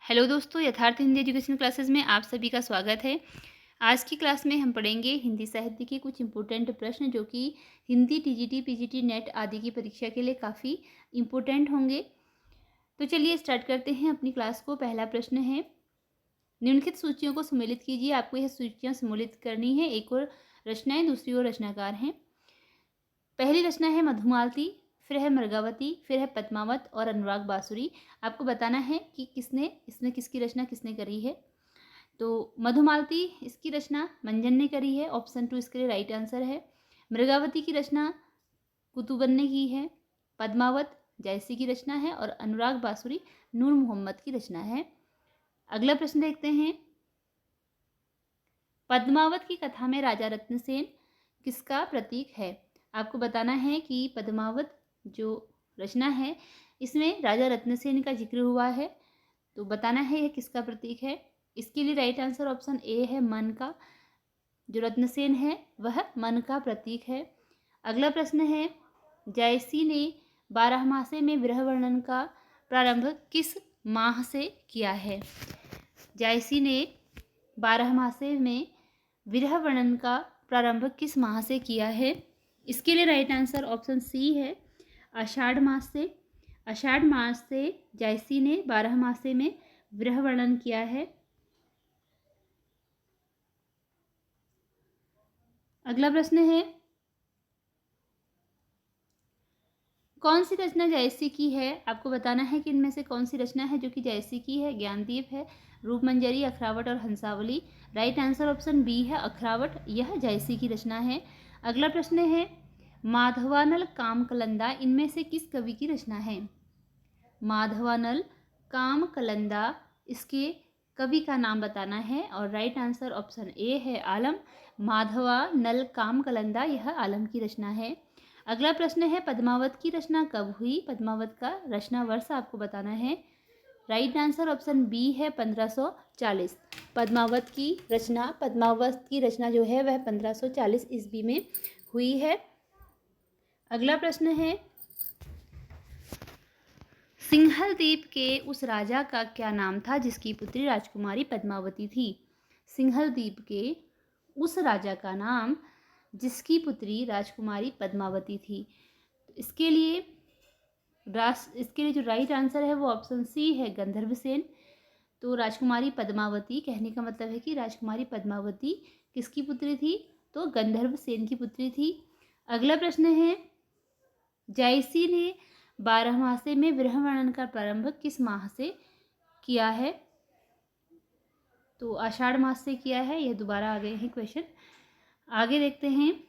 Hello दोस्तों, यथार्थ Hindi education classes में आप सभी का स्वागत है। आज की क्लास में हम पढ़ेंगे हिंदी साहित्य के कुछ इम्पोर्टेंट प्रश्न जो कि हिंदी टीजीटी, पीजीटी, नेट आदि की परीक्षा के लिए काफ़ी इम्पोर्टेंट होंगे। तो चलिए स्टार्ट करते हैं अपनी क्लास को। पहला प्रश्न है, निम्नलिखित सूचियों को सम्मिलित कीजिए। आपको यह सूचियाँ सम्मिलित करनी है। एक और रचनाएँ, दूसरी ओर रचनाकार हैं। पहली रचना है मधुमालती, फिर है मृगावती, फिर है पद्मावत और अनुराग बांसुरी। आपको बताना है कि इसमें किसकी रचना किसने करी है। तो मधुमालती इसकी रचना मंजन ने करी है, ऑप्शन 2 इसके लिए राइट आंसर है। मृगावती की रचना कुतुबन ने की है। पद्मावत जायसी की रचना है और अनुराग बांसुरी नूर मोहम्मद की रचना है। अगला प्रश्न देखते हैं, पद्मावत की कथा में राजा रत्नसेन किसका प्रतीक है। आपको बताना है कि पद्मावत जो रचना है इसमें राजा रत्नसेन का जिक्र हुआ है, तो बताना है यह किसका प्रतीक है। इसके लिए राइट आंसर ऑप्शन ए है, मन का। जो रत्नसेन है वह मन का प्रतीक है। अगला प्रश्न है, जायसी ने 12 मासे में विरह वर्णन का प्रारंभ किस माह से किया है। जायसी ने 12 मासे में विरह वर्णन का प्रारंभ किस माह से किया है। इसके लिए राइट आंसर ऑप्शन सी है, आषाढ़ मास से। आषाढ़ मास से जायसी ने 12 मासे में विरह वर्णन किया है। अगला प्रश्न है, कौन सी रचना जायसी की है। आपको बताना है कि इनमें से कौन सी रचना है जो कि जायसी की है। ज्ञानदीप है, रूपमंजरी, अखरावट और हंसावली। राइट आंसर ऑप्शन बी है, अखरावट, यह जायसी की रचना है। अगला प्रश्न है, माधवानल कामकलंदा इनमें से किस कवि की रचना है। माधवानल कामकलंदा इसके कवि का नाम बताना है और राइट आंसर ऑप्शन ए है, आलम। माधवानल कामकलंदा यह आलम की रचना है। अगला प्रश्न है, पद्मावत की रचना कब हुई। पद्मावत का रचना वर्ष आपको बताना है। राइट आंसर ऑप्शन बी है, 1540। पद्मावत की रचना जो है वह 1540 ईस्वी में हुई है। अगला प्रश्न है, सिंहल द्वीप के उस राजा का क्या नाम था जिसकी पुत्री राजकुमारी पद्मावती थी। सिंहल द्वीप के उस राजा का नाम जिसकी पुत्री राजकुमारी पद्मावती थी। इसके लिए जो राइट आंसर है वो ऑप्शन सी है, गंधर्वसेन। तो राजकुमारी पद्मावती कहने का मतलब है कि राजकुमारी पद्मावती किसकी पुत्री थी, तो गंधर्वसेन की पुत्री थी। अगला प्रश्न है, जायसी ने 12 मासे में विरह वर्णन का प्रारंभ किस माह से किया है। तो आषाढ़ मास से किया है। यह दोबारा आ गए हैं क्वेश्चन। आगे देखते हैं,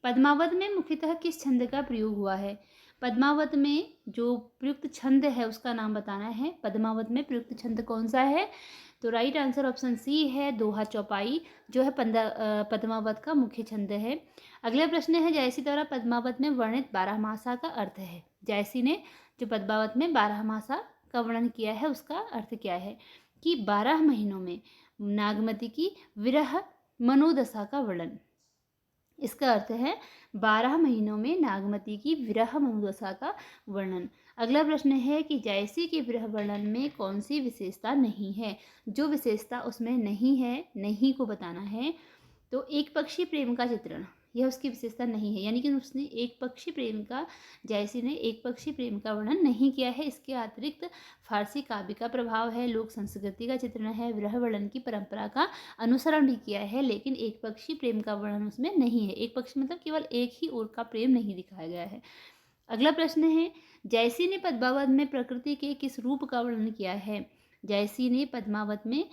पद्मावत में मुख्यतः किस छंद का प्रयोग हुआ है। पद्मावत में जो प्रयुक्त छंद है उसका नाम बताना है। पद्मावत में प्रयुक्त छंद कौन सा है, तो राइट आंसर ऑप्शन सी है, दोहा चौपाई, जो है पद्मावत का मुख्य छंद है। अगला प्रश्न है, जायसी द्वारा पद्मावत में वर्णित 12 मासा का अर्थ है। जायसी ने जो पद्मावत में 12 मासा का वर्णन किया है उसका अर्थ क्या है, कि 12 महीनों में नागमती की विरह मनोदशा का वर्णन। इसका अर्थ है 12 महीनों में नागमती की विरह मनोदशा का वर्णन। अगला प्रश्न है कि जायसी के विरह वर्णन में कौन सी विशेषता नहीं है। जो विशेषता उसमें नहीं है, नहीं को बताना है। तो एक पक्षी प्रेम का चित्रण, यह उसकी विशेषता नहीं है, यानी कि उसने जायसी ने एक पक्षी प्रेम का वर्णन नहीं किया है। इसके अतिरिक्त फारसी काव्य का प्रभाव है, लोक संस्कृति का चित्रण है, विरह वर्णन की परंपरा का अनुसरण भी किया है, लेकिन एक पक्षी प्रेम का वर्णन उसमें नहीं है। एक पक्षी मतलब केवल एक ही ओर का प्रेम नहीं दिखाया गया है। अगला प्रश्न है, जायसी ने पद्मावत में प्रकृति के किस रूप का वर्णन किया है। जायसी ने पद्मावत में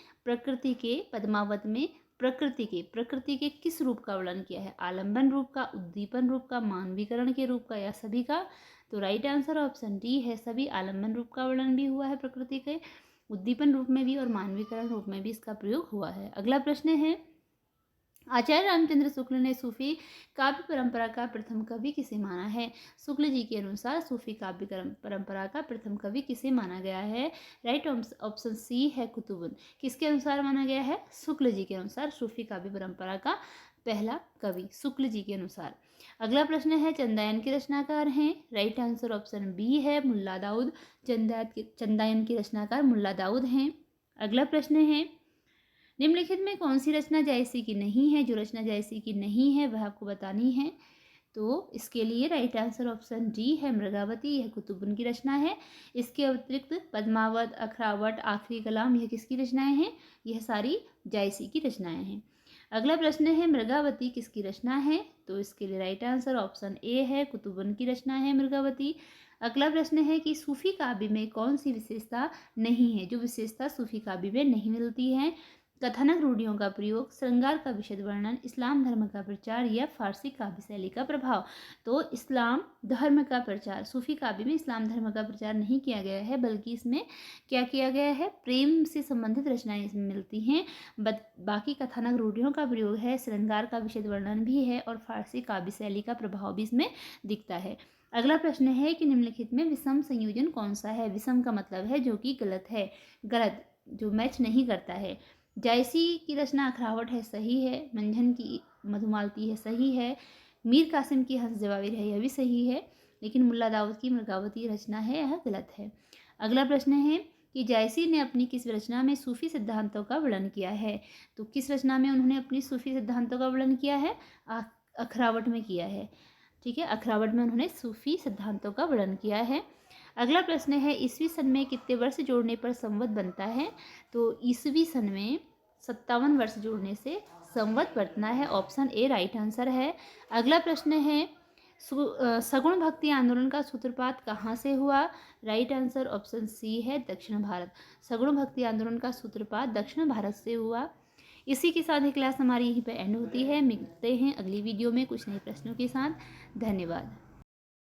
प्रकृति के किस रूप का वर्णन किया है। आलंबन रूप का, उद्दीपन रूप का, मानवीकरण के रूप का, या सभी का। तो राइट आंसर ऑप्शन डी है, सभी। आलंबन रूप का वर्णन भी हुआ है प्रकृति के, उद्दीपन रूप में भी और मानवीकरण रूप में भी इसका प्रयोग हुआ है। अगला प्रश्न है, आचार्य रामचंद्र शुक्ल ने सूफी काव्य परंपरा का प्रथम कवि किसे माना है। शुक्ल जी के अनुसार सूफी काव्य परंपरा का प्रथम कवि किसे माना गया है। राइट ऑप्शन सी है, कुतुबुन। किसके अनुसार माना गया है, शुक्ल जी के अनुसार सूफी काव्य परंपरा का पहला कवि शुक्ल जी के अनुसार। अगला प्रश्न है, चंदायन के रचनाकार हैं। राइट आंसर ऑप्शन बी है, मुल्ला दाऊद। चंदायन के रचनाकार मुल्ला दाऊद हैं। अगला प्रश्न है, निम्नलिखित में कौन सी रचना जायसी की नहीं है? जो रचना जायसी की नहीं है वह आपको बतानी है। तो इसके लिए राइट आंसर ऑप्शन डी है, मृगावती। यह कुतुबुन की रचना है। इसके अतिरिक्त पद्मावत, अखरावट, आखिरी कलाम, यह किसकी रचनाएं हैं? यह सारी जायसी की रचनाएं हैं। अगला प्रश्न है, मृगावती किसकी रचना है? तो इसके लिए राइट आंसर ऑप्शन ए है, कुतुबुन की रचना है मृगावती। अगला प्रश्न है कि सूफी काव्य में कौन सी विशेषता नहीं है? जो विशेषता सूफी काव्य में नहीं मिलती है? कथानक रूढ़ियों का प्रयोग, श्रृंगार का विशद वर्णन, इस्लाम धर्म का प्रचार या फारसी काव्य शैली का प्रभाव। तो इस्लाम धर्म का प्रचार, सूफी काव्य में इस्लाम धर्म का प्रचार नहीं किया गया है, बल्कि इसमें क्या किया गया है? प्रेम से संबंधित रचनाएं इसमें मिलती हैं। बाकी कथानक रूढ़ियों का प्रयोग है, श्रृंगार का विशद वर्णन भी है और फारसी काव्य शैली का प्रभाव भी इसमें दिखता है। अगला प्रश्न है कि निम्नलिखित में विषम संयोजन कौन सा है? विषम का मतलब है जो कि गलत है, गलत, जो मैच नहीं करता है। जायसी की रचना अखरावट है, सही है। मंझन की मधुमालती है, सही है। मीर कासिम की हंस जवाबिर है, यह भी सही है। लेकिन मुल्ला दाऊद की मृगावती रचना है, यह गलत है। अगला प्रश्न है कि जायसी ने अपनी किस रचना में सूफी सिद्धांतों का वर्णन किया है? तो किस रचना में उन्होंने अपनी सूफी सिद्धांतों का वर्णन किया है? अखरावट में किया है। ठीक है, अखरावट में उन्होंने सूफी सिद्धांतों का वर्णन किया है। अगला प्रश्न है, ईसवी सन में कितने वर्ष जोड़ने पर संवत बनता है? तो ईसवी सन में 57 वर्ष जोड़ने से संवत बनता है। ऑप्शन ए राइट आंसर है। अगला प्रश्न है, सगुण भक्ति आंदोलन का सूत्रपात कहाँ से हुआ? राइट आंसर ऑप्शन सी है, दक्षिण भारत। सगुण भक्ति आंदोलन का सूत्रपात दक्षिण भारत से हुआ। इसी के साथ ये क्लास हमारी यहीं पर एंड होती है। मिलते हैं अगली वीडियो में कुछ नए प्रश्नों के साथ। धन्यवाद।